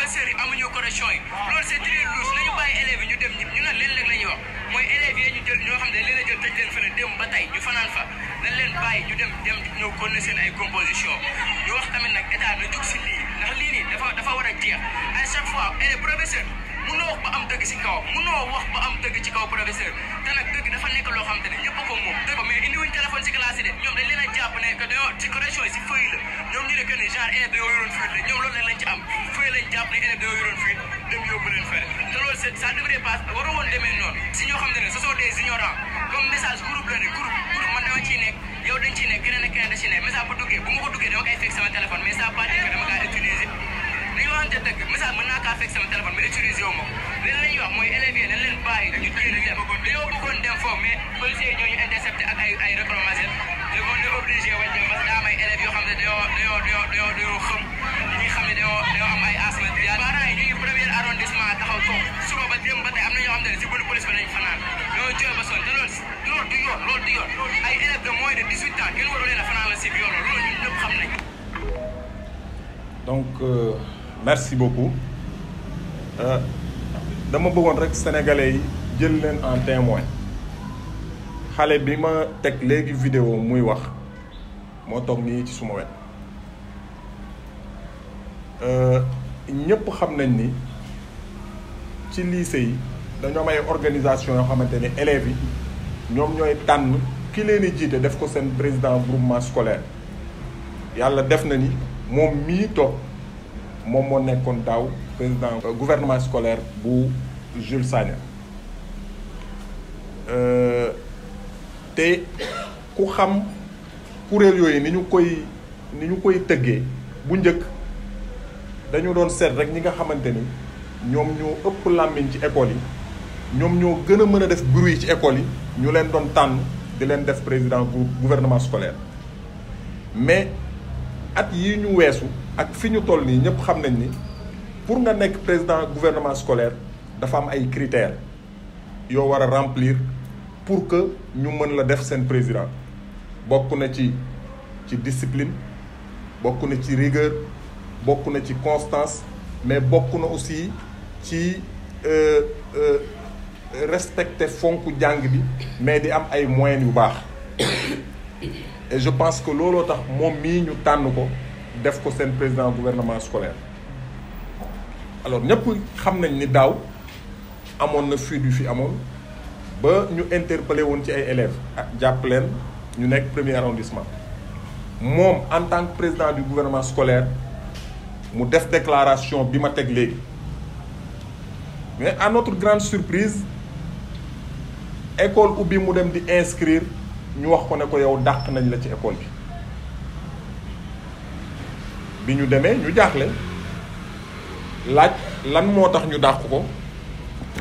professeurs yi amuñu correction yi loolu c'est très louche nañu bàyyi élèves yi ñu dem ñu ne leen rek la ñuy wax mooy élèves yi ñu jël ñoo xam ne leen a jël tëj leen fële dem ba tey ñu fanaan fa nañ leen bàyyi ñu dem ñëw kon seen ay composition ñu wax tamit nag état na jug si lii ndax lii nii dafa war a jeex à chaque fois professeur munoo wax ba am dëgg si kaw munoo wax ba am dëgg ci kaw professeur te nag dëgg dafa nekk loo xam te ne ñëpp a ko moom dëgg mais indi wuñ téléphone si classe yi de ñoom dañ leen a jàpp ne que dañoo ci correction yi si feuille la ñoom ñu ne que ne genre élève dañoo yoroon fuite la ñoom loolu lañ ci am feuille lañ jàpp ne élève dañoo yoroon fuite dem yóbbu leen fële te loolu c'est ça devrait pas war a woon demee noonu si ñoo xam ne ce sont des ignorants comme message groupe la ne groupe man dama ciy nekk yow dañ ciy nekk keneen ak keneen da ciy nekk message bu duggee bu ma ko duggee dama koy fekk sama téléphone mais ça pas dire que dama kaa utiliser dañoo waxante dëgg message mën naa kaa fekk sama téléphone mais utiliser wu ma ko leen la ñuy wax mooy élèves yi dañ leen bàyyi ñu génn dem dañoo bëggoon dem foofu mais policiers yi ñoo ñu intercepté ak ay réclamations dañoo ne obligé wañ dem parce que daa am ay élèves yoo xam ne dañoo xam ñi xam ne dañoo am ay asthme parents yi ñu ngi premier arrondissement taxaw toog suba ba dem ba tey am na ñoo xam ne si bëri police bi lañ fanaan ñoo jooy ba sonn te loolu du yoon ay élèves de moins de 18 ans kenn waru leen a fanaan la si viol loolu ñun ñëpp xam nañ. donc merci beaucoup dama bëggoon rek sénégalais yi jël leen en témoin xale bi ma teg léegi vidéo muy wax moo toog nii ci suma wet ñëpp xam nañ ni ci lycée yi dañoo am ay organisation yoo xamante ni élèves yi ñoom ñooy tànn ki leen di jiite def ko seen président groupement scolaire yàlla def na ni moom mii toog moom moo nekkoon daaw président gouvernement scolaire bu Jules Sagna te ku xam kuréel yooyu ni ñu koy tëggee bu njëkk dañu doon seet rek ñi nga xamante ni ñoom ñoo ëpp làmmiñ ci école yi ñoom ñoo gën a mën a def bruit ci école yi ñu leen doon tànn di leen def président gouvernement scolaire mais at yi ñu weesu ak fi ñu toll nii ñëpp xam nañ ni pour nga nekk président gouvernement scolaire dafa am ay critères yoo war a remplir pour que ñu mën la def seen président bokk na ci discipline bokk na ci rigueur bokk na ci constance mais bokk na aussi ci respecter fonk jàng bi mais di am ay moyens yu baax et je pense que looloo tax moom mii ñu tànn ko def ko seen président gouvernement scolaire alors ñëpp xam nañ ni daaw amoon na fuite yu fi amoon ba ñu interpellé woon ci ay élèves ak jàpp leen ñu nekk premier arrondissement moom en tant que président du gouvernement scolaire mu def déclaration bi ma teg léegi mais à notre grande surprise école ubbi mu dem di inscrire ñu wax ko ne ko yow dàq nañ la ci école bi ñu demee ñu jaaxle laaj lan moo tax ñu dàq ko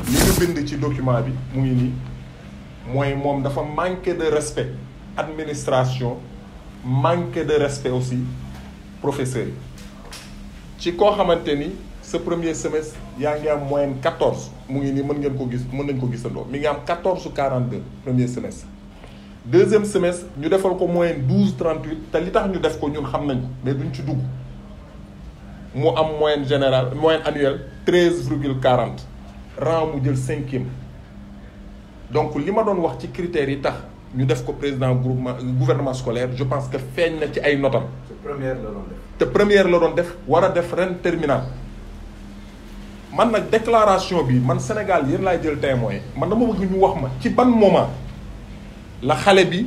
li ñu bind ci document bi mu ngi nii mooy moom dafa manquer de respect administration manquer de respect aussi professeurs yi ci koo xamante ni sa premier semestre yaa ngi am moyenne 14 mu ngi nii mën nañ ko gisandoo mi ngi am 14,42 premier semestre deuxième semestre ñu defal ko moyenne 12,38 te li tax ñu def ko ñun xam nañ ko mais duñ ci dugg mu am moyenne générale moyenne annuelle 13,40 rang mu jël 5e donc li ma doon wax ci critères yi tax ñu def ko président gouvernement scolaire je pense que feeñ na ci ay notam te première la doon def war a def ren terminal man nag déclaration bi man Sénégal yéen laay jël témoin man dama bëgg ñu wax ma ci ban moment la xale bi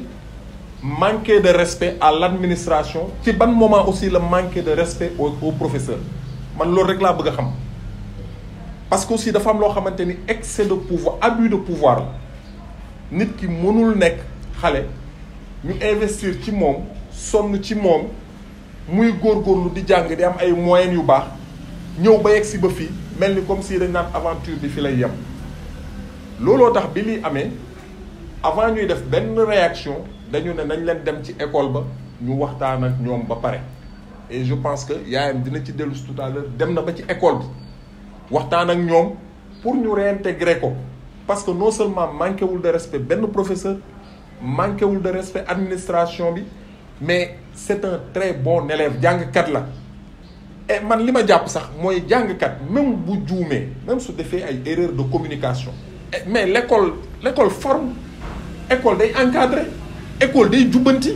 manquer de respect à l'administration ci ban moment aussi la manquer de respect au professeur man loolu rek laa bëgg a xam parce que aussi dafa am loo xamante ni excès de pouvoir abus de pouvoir la nit ki mënul nekk xale ñu investir ci moom sonn ci moom muy góorgóorlu di jàng di am ay moyens yu baax ñëw ba yegg si ba fii mel ni comme si dañ naan aventure bi fi lay yem looloo tax bi liy amee avant ñuy def benn réaction dañu ne nañ leen dem ci école ba ñu waxtaan ak ñoom ba pare et je pense que yaayam dina ci dellu si tout à l'heure dem na ba ci école bi waxtaan ak ñoom pour ñu réintégrer ko parce que non seulement manqué wul de respect benn professeur manqué wul de respect administration bi mais c'est un très bon élève jàngkat la et man li ma jàpp sax mooy jàngkat même bu juumee même su defee ay erreur de communication mais l'école forme école day encadrer école day jubbanti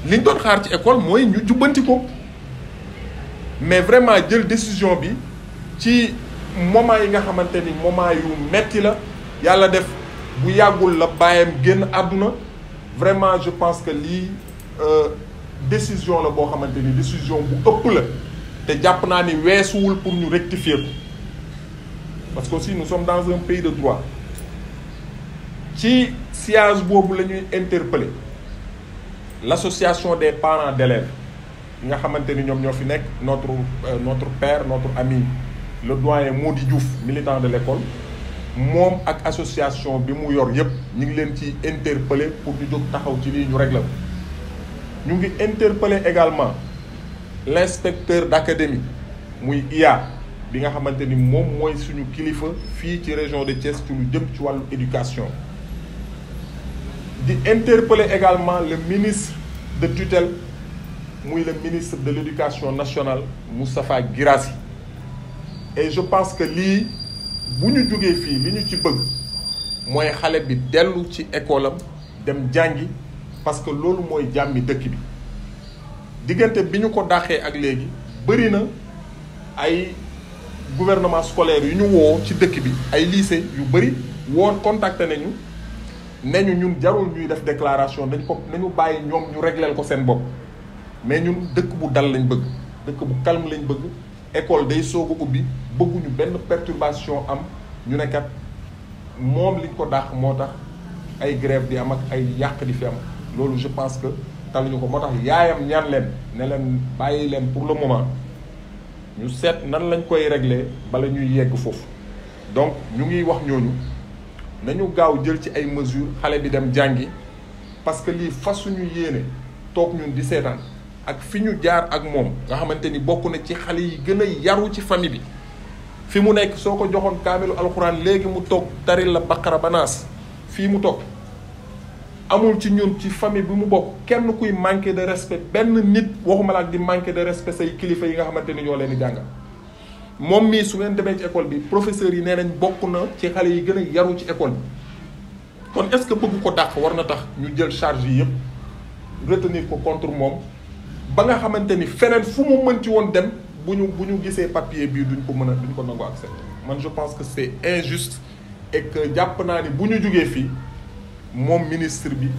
li ñu doon xaar ci école mooy ñu jubbanti ko mais vraiment jël décision bi ci moment yi nga xamante ni moment yu metti la yàlla def bu yàggul la bàyyam génn àdduna vraiment je pense que lii décision la boo xamante ni décision bu ëpp la te jàpp naa ni weesuwul pour ñu rectifier ko parce que aussi nous sommes dans un pays de droit ci siège boobu la ñuy interpeller l'association des parents d'élèves yi nga xamante ni ñoom ñoo fi nekk notre père notre ami le doyen Mody Diouf militant de l'école moom ak association bi mu yor yépp ñu ngi leen ci interpeller pour ñu jóg taxaw ci lii ñu régler ko ñu ngi interpeller également l'inspecteur d'académie muy IA bi nga xamante ni moom mooy suñu kilifa fii ci région de Thiès ci lu jëm ci wàllu éducation di interpeller également le ministre de tutelle muy le ministre de l'éducation nationale Moustapha Guirassy et je pense que lii bu ñu jógee fii li ñu ci bëgg mooy xale bi dellu ci école am dem jàngi parce que loolu mooy jàmmi dëkk bi diggante bi ñu ko dàqee ak léegi bëri na ay gouvernement scolaire yu ñu woo ci dëkk bi ay lycée yu bëri woon contacté nañu ñun jarul ñuy def déclaration nañu bàyyi ñoom ñu régleel ko seen bopp mais ñun dëkk bu dal lañ bëgg dëkk bu calme lañ bëgg école day soog a ubbi bëgguñu benn perturbation am ñu ne kat moom liñ ko dàq moo tax ay grève di am ak ay yàq di fi am loolu je pense que taluñu ko moo tax yaayam ñaan leen ne leen bàyyi leen pour le moment ñu seet nan lañ koy régler bala ñuy yegg foofu donc ñu ngi wax ñooñu nañu gaaw jël ci ay mesures xale bi dem jàngi parce que lii fasuñu yéene toog ñun di seetaan ak fi ñu jaar ak moom nga xamante ni bokk na ci xale yi gën a yaru ci famille bi fi mu nekk soo ko joxoon kaamilu alxuraan léegi mu toog taril la baqara banaas fii mu toog amul ci ñun ci famille bi mu bokk kenn kuy manquer de respect benn nit waxuma la ak di manquer de respect say kilifa yi nga xamante ni ñoo leen di jàngal moom mii su ngeen demee ci école bi professeurs yi nee nañ bokk na ci xale yi gën a yaru ci école bi kon est-ce que bëgg ko dàq war na tax ñu jël charge yi yëpp retenir ko contre moom ba nga xamante ni feneen fu mu mën ci woon dem bu ñu gisee papier bii duñ ko nangu accepter man je pense que c'est injuste et que jàpp naa ni bu ñu jugee fii moom ministre bi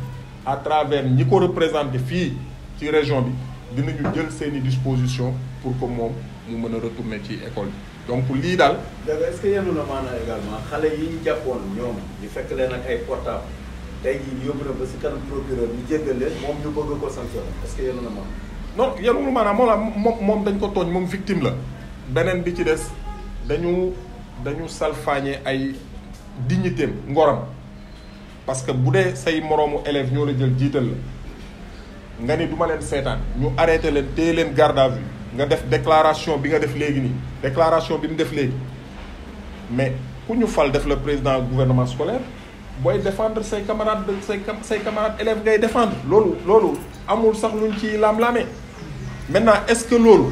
à travers ñi ko représenté fii ci région bi dinañu jël seeni disposition pour que moom mu mën a retourner ci école bi donc lii daal. est-ce que yenu na maanaam également xale yi ñu jàppoon ñoom ñu fekk leen ak ay portable tey jii ñu yóbbu na ba si kanam procureur ñu jéggal leen moom ñu bëgg ko sanctionner est-ce que yenu na maanaam. non yenul maanaam moom dañ ko tooñ moom victime la beneen bi ci des dañu salfaañe ay dignitéem ngoram parce que bu dee say moroomu élèves ñoo la jël jiital la nga ni du ma leen seetaan ñu arrêté leen téye leen garde à vue nga def déclaration bi nga def léegi nii déclaration bi mu def léegi mais ku ñu fal def le président gouvernement scolaire booy défendre say camarades say camarades élèves ngay défendre loolu amul sax luñ ci laam-laamee maintenant est-ce que loolu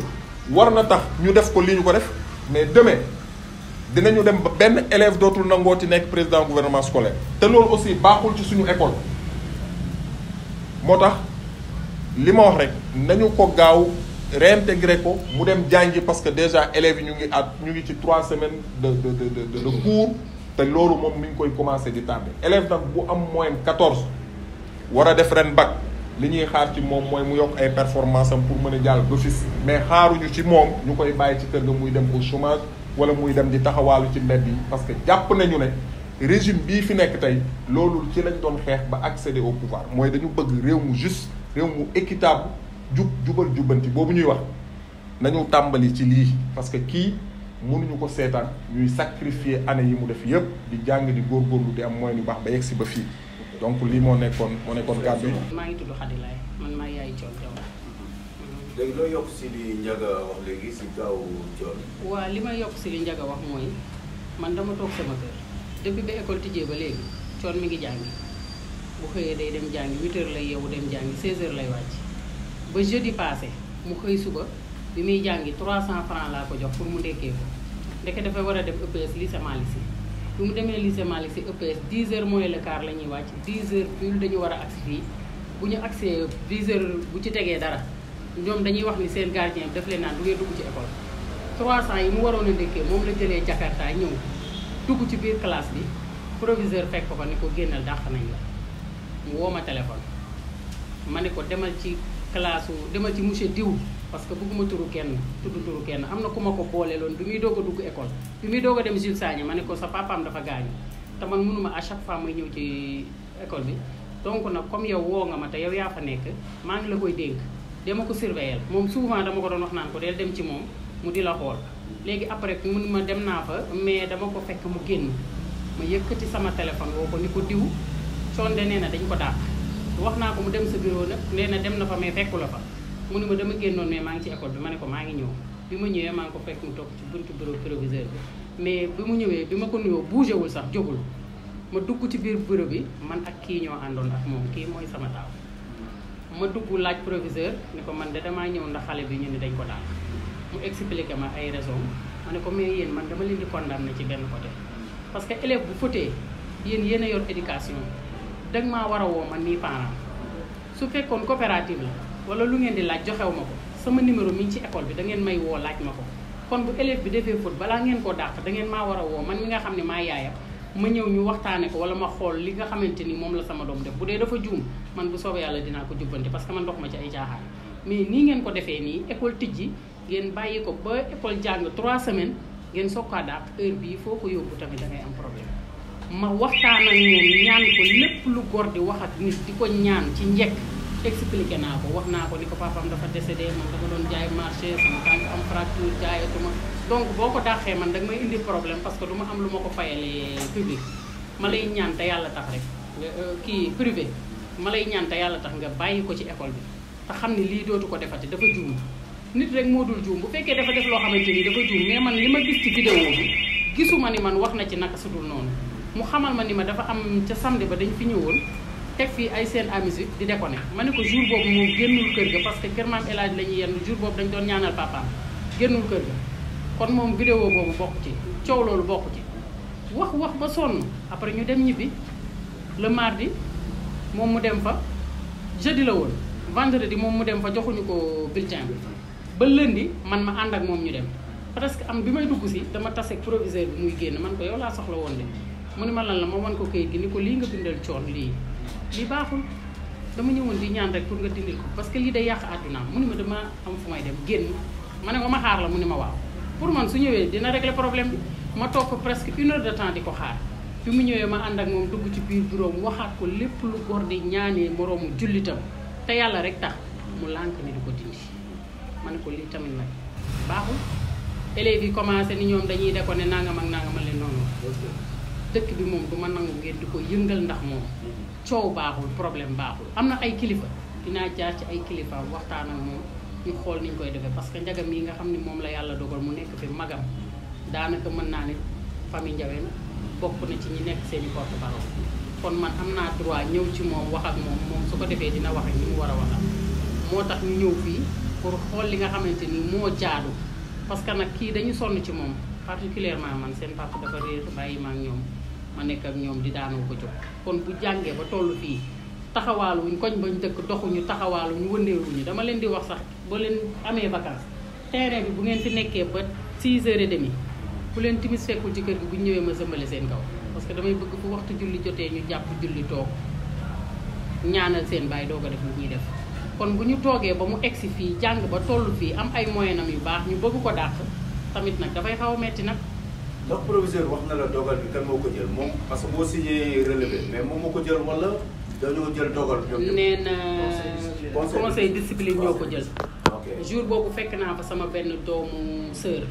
war na tax ñu def ko li ñu ko def mais demain dinañu dem ba benn élève dootul nangooti nekk président gouvernement scolaire te loolu aussi baaxul ci suñu école moo tax li ma wax rek nañu ko gaaw réintégrer ko mu dem jàngi parce que déjà élèves yi ñu ngi ci 3 semaines de cours te loolu moom mi ngi koy commencer di tardé élève nag bu am moyenne 14 war a def ren bac li ñuy xaar ci moom mooy mu yokk ay performance am pour mën a jàll d'office mais xaaruñu ci moom ñu koy bàyyi ci kër ga muy dem au chômage wala muy dem di taxawaalu ci mbedd yi parce que jàpp nañu ne régime bii fi nekk tey loolu ci lañ doon xeex ba accéder au pouvoir mooy dañu bëgg réew mu juste réew mu équitable jubal jubbanti boobu ñuy wax nañu tàmbali ci lii parce que kii mënuñu ko seetaan ñuy sacrifier année yi mu def yëpp di jàng di góorgóorlu di am moyen yu baax ba yegg si ba fii donc lii moo nekkoon kàddu yi. maa ngi tudd Khady Laye man maa yaay Thione Diaw. léegi loo yokk si li Ndiaga wax léegi si kaw Thione. waaw li may yokk si li Ndiaga wax mooy man dama toog sama kër depuis ba école tijjee ba léegi Thione mi ngi jàngi bu xëyee day dem jàngi 8h lay yeewu dem jàngi 16h lay wàcc ba jeudi passé mu xëy suba bi muy jàngi 300 francs laa ko jox pour mu ndekkee ko ndeke dafay war a dem EPS lycée Malick Sy bi mu demee lycée Malick Sy EPS 10 heures moins le quart la ñuy wàcc 10 heures pile dañu war a agsi fii bu ñu agsee 10 heures bu ci tegee dara ñoom dañuy wax ni seen gardien bi daf leen naan du ngeen dugg ci école 300 yi mu waroon a ndekkee moom la jëlee Jakarta ñëw dugg ci biir classe bi proviseur fekk ko ni ko génnal dàq nañ la mu woo ma téléphone ma ne ko demal ci classe demal ci monsieur diw parce que bëgguma turu kenn tudd turu kenn am na ku ma ko boole loon bi muy doog a dugg école bi muy doog a dem Jules Sagna ma ne ko sa papaam dafa gaañu te man mënuma à chaque fois may ñëw ci école bi donc nag comme yow woo nga ma te yow yaa fa nekk maa ngi la koy dénk dama ko surveiller moom souvent dama ko doon wax naan ko del dem ci moom mu di la xool léegi après mun ma dem naa fa mais dama ko fekk mu génn ma yëkkati sama téléphone woo ko ni ko diw sonde nee na dañ ko dàq wax naa ko mu dem sa bureau nag nee na dem na fa mais fekku la fa mu ne ma dama génnoon mais maa ngi ci école bi ma ne ko maa ngi ñëw bi ma ñëwee maa ngi ko fekk mu toog ci buntu bureau proviseur bi mais bi mu ñëwee bi ma ko nuyoo bougé wul sax jógul ma dugg ci biir bureau bi man ak kii ñoo àndoon ak moom kii mooy sama taaw ma dugg laaj proviseur ni ko man de damaa ñëw ndax xale bi ñu ne dañ ko dàq mu expliqué ma ay raison ma ne ko mais yéen man dama leen di condamné ci benn côté parce que élève bu fotee yéen a yor éducation dag maa war a woo man nii parent su fekkoon coopérative la wala lu ngeen di laaj joxew ma ko sama numéro mi ngi ci école bi da ngeen may woo laaj ma ko kon bu élève bi defee faute balaa ngeen koo dàq da ngeen maa war a woo man mi nga xam ne maa yaayam ma ñëw ñu waxtaane ko wala ma xool li nga xamante ni moom la sama doom def bu dee dafa juum man bu soobee yàlla dinaa ko jubbanti parce que man dox ma ci ay caaxaan mais nii ngeen ko defee nii école tijji ngeen bàyyi ko ba école jàng 3 semaines ngeen soog kaa dàq heure bii foo ko yóbbu tamit da ngay am problème ma waxtaan ak ñoom ñaan ko lépp lu góor di wax ak nit di ko ñaan ci njëkk expliqué naa ko wax naa ko ni ko papaam dafa décédé man dama doon jaay marché sama tànk am fracture jaayatuma donc boo ko dàqee man danga may indi problème parce que du ma am lu ma ko fayalee public ma lay ñaan te yàlla tax rek kii privé ma lay ñaan te yàlla tax nga bàyyi ko ci école bi te xam ne lii dootu ko defati dafa juum nit rek moo dul juum bu fekkee dafa def loo xamante ni dafa juum mais man li ma gis ci vidéo bi gisuma ni man wax na ci naka sudul noonu mu xamal ma ni ma dafa am ca samedi ba dañ fi ñëwoon teg fii ay scène à musique di déconné ma ne ko jour boobu moom génnul kër ga parce que kër maam El Hadj la ñuy yenn jour boobu dañ doon ñaanal papaam génnul kër ga kon moom vidéo boobu bokk ci coow loolu bokk ci wax ba sonn après ñu dem ñibbi le mardi moom mu dem fa jeudi la woon vendredi moom mu dem fa joxuñu ko bulletin bi ba lundi man ma ànd ak moom ñu dem presque am bi may dugg si dama tase ak proviseur bi muy génn man ko yow laa soxla woon de mu ne ma lan la ma wan ko kayit gi ni ko lii nga bindal coon lii baaxul dama ñëwoon di ñaan rek pour nga dindil ko parce que lii day yàq àddunaam mu ne ma dama am fu may dem génn ma ne ko ma xaar la mu ne ma waaw pour man su ñëwee dina régler problème bi ma toog fa presque 1 heure de temps di ko xaar bi mu ñëwee ma ànd ak moom dugg ci biir bureau mu waxaat ko lépp lu góor di ñaanee moroomu jullitam te yàlla rek tax mu lànk ni di ko dindi ma ne ko lii tamit nag baaxul élèves yi commencé ni ñoom dañuy déconné nangam ak nangam leen noonu dëkk bi moom du ma nangu ngeen di ko yëngal ndax moom coow baaxul problème baaxul am na ay kilifa dinaa jaar ci ay kilifa waxtaan ak moom ñu xool niñ koy defee parce que njagam yi nga xam ne moom la yàlla dogal mu nekk fi magam daanaka mën naa ne famille Ndiawéne bokk na ci ñi nekk seeni porte parole kon man am naa droit ñëw ci moom wax ak moom su ko defee dina wax ak ñi mu war a waxal moo tax ñu ñëw fii pour xool li nga xamante ni moo jaadu parce que nag kii dañu sonn ci moom particulièrement man seen papa dafa réer bàyyi ma ak ñoom ma nekk ak ñoom di daanoo ko jóg kon bu jàngee ba toll fii taxawaaluwuñ koñ bañ dëkk doxuñu taxawaaluñu wëndeeluñu dama leen di wax sax boo leen amee vacances terrain bi bu ngeen fi nekkee ba 6h30 bu leen timis fekkul ci kër gi bu ñu ñëwee ma sëmbale seen kaw parce que damay bëgg fu waxtu julli jotee ñu jàpp julli toog ñaanal seen baay doo ko def lu ñuy def kon bu ñu toogee ba mu egsi fii jàng ba toll fii am ay moyenam yu baax ñu bëgg ko dàq tamit nag dafay xaw a metti nag. ndax proviseur wax na la dogal bi kan moo ko jël moom parce que boo signé relevé mais moom moo ko jël wala dañoo jël dogal. nee na conseil discipline ñoo ko jël. ok jour boobu fekk naa fa sama benn doomu sœur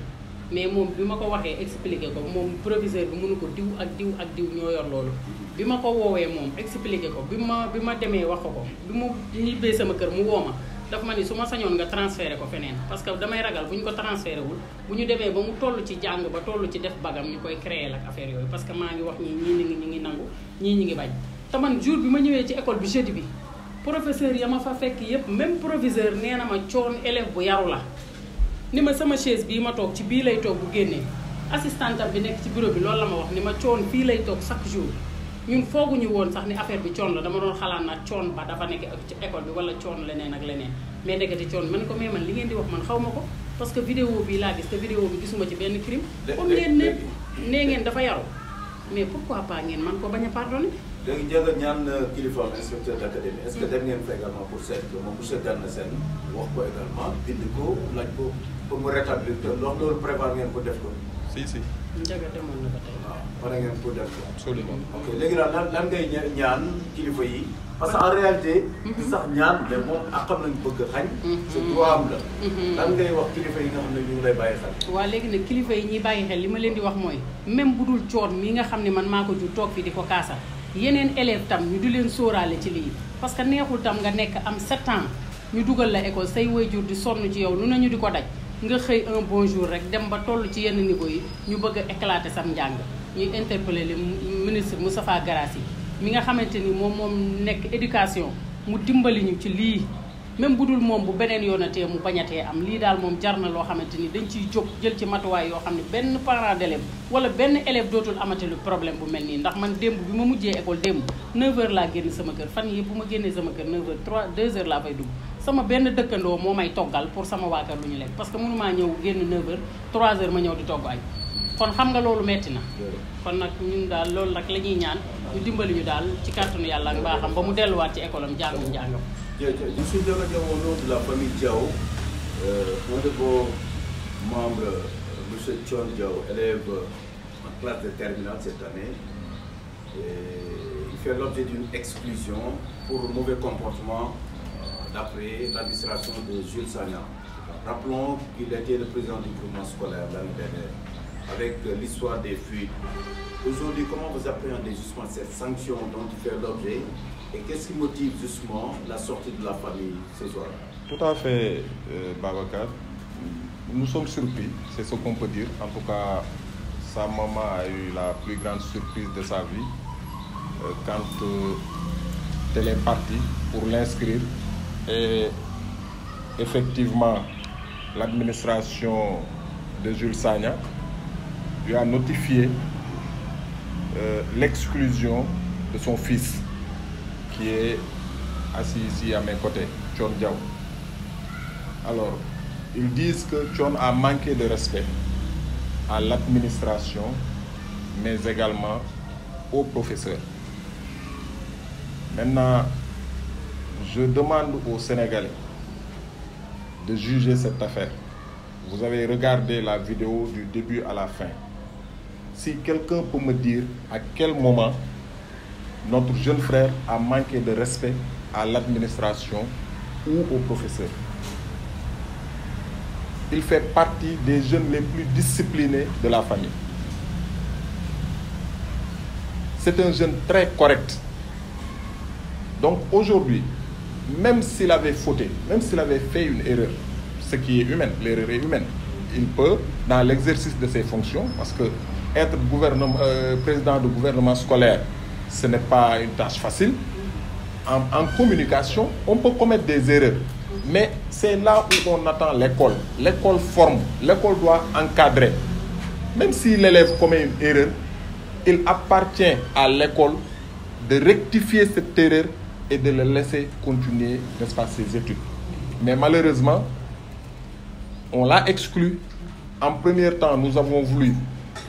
mais moom bi ma ko waxee expliqué ko moom proviseur bi mënu ko diw ak diw ak diw ñoo yor loolu. bi ma ko woowee moom expliqué ko bi ma demee wax ko bi mu ñibbee sama kër mu woo ma dafa ma ni su ma sañoon nga transféré ko feneen parce que damay ragal bu ñu ko transféré wul bu ñu demee ba mu toll ci jàng ba toll ci def bagam ñu koy créer ak affaire yooyu parce que maa ngi wax ñii ñu ngi nangu ñii ñu ngi bañ te man jour bi ma ñëwee ci école bi jeudi bi professeur ya ma fa fekk yépp même proviseur nee na ma coon élève bu yaru la ni ma sama chaise bii ma toog ci bii lay toog bu génnee assistantam bi nekk ci bureau bi loolu la ma wax ni ma coon fii lay toog chaque jour ñun fooguñu woon sax ni affaire bi coon la dama doon xalaat nag coon ba dafa nekk ci école bi wala coon leneen ak leneen mais ndekete coon man ko mais man li ngeen di wax man xaw ma ko parce que vidéo bi laa gis te vidéo bi gisuma ci benn crime comme ngeen ne nee ngeen dafa yaru mais pourquoi pas ngeen man ko bañ a pardonné. léegi Ndiaga ñaan kilifa inspecteur d'académie est-ce que dem ngeen fa également pour seet que moom monsieur Gana Sène wax ko également bind ko laaj ko pour mu rétablir te loolu prévoir ngeen ko def ko. si. Ndiaga demoon na ba tey. waaw pare ngeen ko def ko. absolument. ok léegi daal lan ngay ñaan kilifa yi. parce que en réalité. sax ñaan mais moom ak xam nañu bëgg xañ. sa droit am la. lan ngay wax kilifa yi nga xam ne ñu ngi lay bàyyi xel. waaw léegi nag kilifa yi ñuy bàyyi xel li ma leen di wax mooy même bu dul coon mi nga xam ne man maa ko jur toog fi di ko kaasal yeneen élève tam ñu di leen sóoraale ci lii parce que neexul tam nga nekk am 7 ans ñu dugal la école say waajur di sonn ci yow lu nañu di ko daj nga xëy un bon jour rek dem ba toll ci yenn niveau yi ñu bëgg a éclater sam njàng ñuy interpeller le ministre Moustapha Guirassy mi nga xamante ni moom nekk éducation mu dimbali ñu ci lii même bu dul moom bu beneen yoonatee mu bañatee am lii daal moom jar na loo xamante ni dañ ciy jóg jël ci matuwaay yoo xam ne benn parent d'élève wala benn élève dootul amati lu problème bu mel nii ndax man démb bi ma mujjee école démb 9h laa génn sama kër fan yii bu ma génnee sama kër 9h 2h laa fay dugg sama benn dëkkandoo moo may toggal pour sama waa kër lu ñu lekk parce que mënumaa ñëw génn 9h 3h ma ñëw di togg añ kon xam nga loolu metti na kon nag ñun daal loolu rek la ñuy ñaan ñu dimbali ñu daal ci kàttanu yàlla ak mbaaxam ba mu delluwaat ci école am njàngam. Je suis Ndiaga Diaw au nom de la famille Diaw. Un de vos membres, M. Thion Diaw, élève en classe de terminale cette année. Il fait l'objet d'une exclusion pour mauvais comportement d'après l'administration de Jules Sagna. Rappelons qu'il était le président du groupement scolaire l'année dernière avec l'histoire des fuites. Aujourd'hui, comment vous appréhendez justement cette sanction dont il fait l'objet et qu'est-ce qui motive justement la sortie de la famille ce soir? Tout à fait, Babacar. Nous sommes surpris, c'est ce qu'on peut dire. En tout cas, sa maman a eu la plus grande surprise de sa vie quand elle est partie pour l'inscrire. Et effectivement, l'administration de Jules Sagna lui a notifié l'exclusion de son fils qui est assis ici à mes côtés, Thion Diaw. Alors, ils disent que Thion a manqué de respect à l'administration, mais également aux professeurs. Maintenant, je demande aux Sénégalais de juger cette affaire. Vous avez regardé la vidéo du début à la fin. Si quelqu'un peut me dire à quel moment notre jeune frère a manqué de respect à l'administration ou aux professeurs. Il fait partie des jeunes les plus disciplinés de la famille. C'est un jeune très correct. Donc aujourd'hui, même s'il avait fauté, même s'il avait fait une erreur, ce qui est humain, l'erreur est humaine, il peut, dans l'exercice de ses fonctions, parce que être président de gouvernement scolaire, ce n'est pas une tâche facile. En communication, on peut commettre des erreurs. Mais c'est là où on attend l'école. L'école forme, l'école doit encadrer. Même si l'élève commet une erreur, il appartient à l'école de rectifier cette erreur et de le laisser continuer, n'est-ce pas, ses études. Mais malheureusement, on l'a exclu. En premier temps, nous avons voulu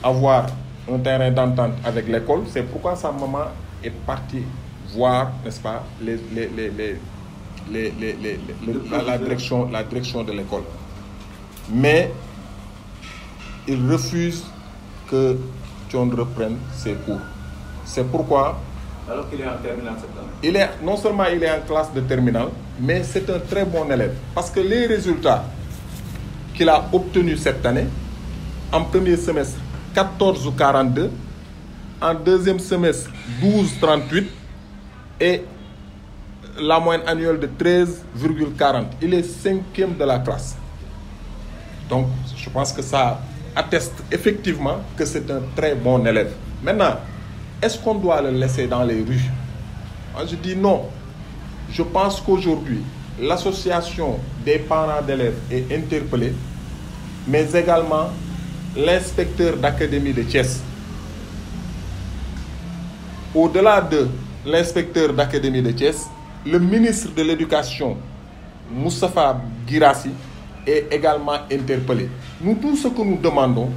avoir un terrain d'entente avec l'école. C'est pourquoi sa maman est partie voir, n'est-ce pas, la direction de l'école. Mais il refuse que Thion reprenne ses cours. C'est pourquoi... Alors qu'il est en terminale cette année. Non seulement il est en classe de terminale, mais c'est un très bon élève. Parce que les résultats qu'il a obtenus cette année, en premier semestre, 14,42, en deuxième semestre, 12,38 et la moyenne annuelle de 13,40. Il est 5e de la classe. Donc, je pense que ça atteste effectivement que c'est un très bon élève. Maintenant, est-ce qu'on doit le laisser dans les rues? Moi, je dis non. Je pense qu'aujourd'hui, l'association des parents d'élèves est interpellée mais également l'inspecteur d'académie de Thiès. Au-delà de l'inspecteur d'académie de Thiès, le ministre de l'Éducation, Moustapha Guirassy, est également interpellé. Nous, tout ce que nous demandons,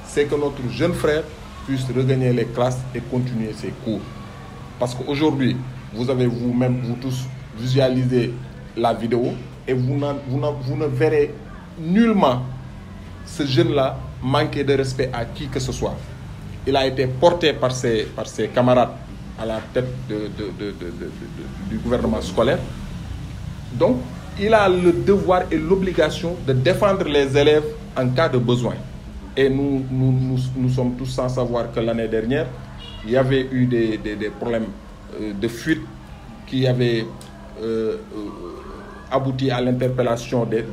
c'est que notre jeune frère puisse regagner les classes et continuer ses cours. Parce qu'aujourd'hui, vous avez vous-même, vous tous, visualisé la vidéo et vous ne verrez nullement ce jeune-là manquer de respect à qui que ce soit. Il a été porté par ses camarades à la tête du gouvernement scolaire. Donc, il a le devoir et l'obligation de défendre les élèves en cas de besoin. Et nous sommes tous sans savoir que l'année dernière, il y avait eu des problèmes de fuite qui avaient abouti à l'interpellation des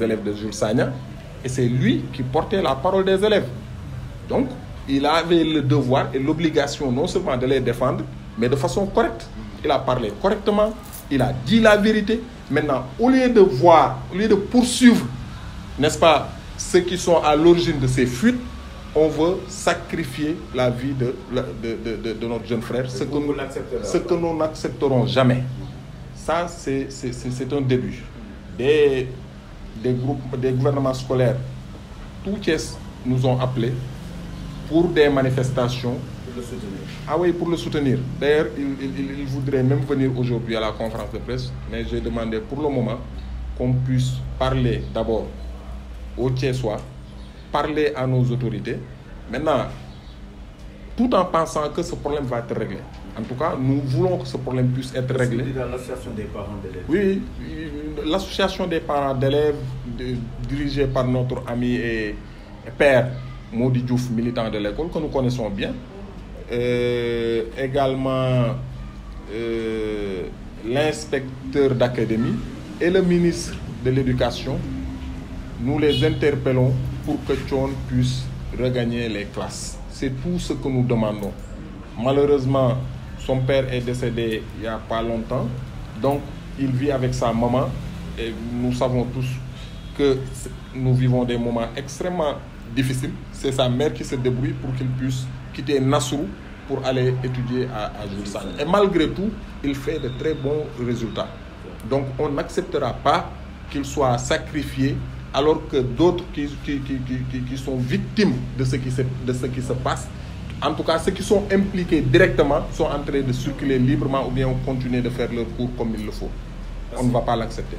élèves de Jules Sagna. Et c'est lui qui portait la parole des élèves. Donc, il avait le devoir et l'obligation non seulement de les défendre, mais de façon correcte. Il a parlé correctement, il a dit la vérité. Maintenant, au lieu de poursuivre, n'est-ce pas, ceux qui sont à l'origine de ces fuites, on veut sacrifier la vie de notre jeune frère, ce que nous n'accepterons jamais. Ça, c'est un début. Des gouvernements scolaires, tout Thiès nous ont appelés pour des manifestations. Pour le soutenir. Ah oui, pour le soutenir. D'ailleurs, il voudrait même venir aujourd'hui à la conférence de presse, mais j'ai demandé pour le moment qu'on puisse parler d'abord aux Thiessois, parler à nos autorités. Maintenant, tout en pensant que ce problème va être réglé. En tout cas, nous voulons que ce problème puisse être réglé. L'association des parents d'élèves. Oui, l'association des parents d'élèves dirigée par notre ami et père Modi Diouf, militant de l'école, que nous connaissons bien. Également l'inspecteur d'académie et le ministre de l'Éducation. Nous les interpellons pour que Thione puisse regagner les classes. C'est tout ce que nous demandons. Malheureusement, son père est décédé il n'y a pas longtemps. Donc, il vit avec sa maman. Et nous savons tous que nous vivons des moments extrêmement difficiles. C'est sa mère qui se débrouille pour qu'il puisse quitter Nassau pour aller étudier à Jules Sagna. Et malgré tout, il fait de très bons résultats. Donc, on n'acceptera pas qu'il soit sacrifié alors que d'autres qui sont victimes de ce qui se passe, en tout cas ceux qui sont impliqués directement, sont en train de circuler librement ou bien continuer de faire leur cours comme il le faut. On ne va pas l'accepter.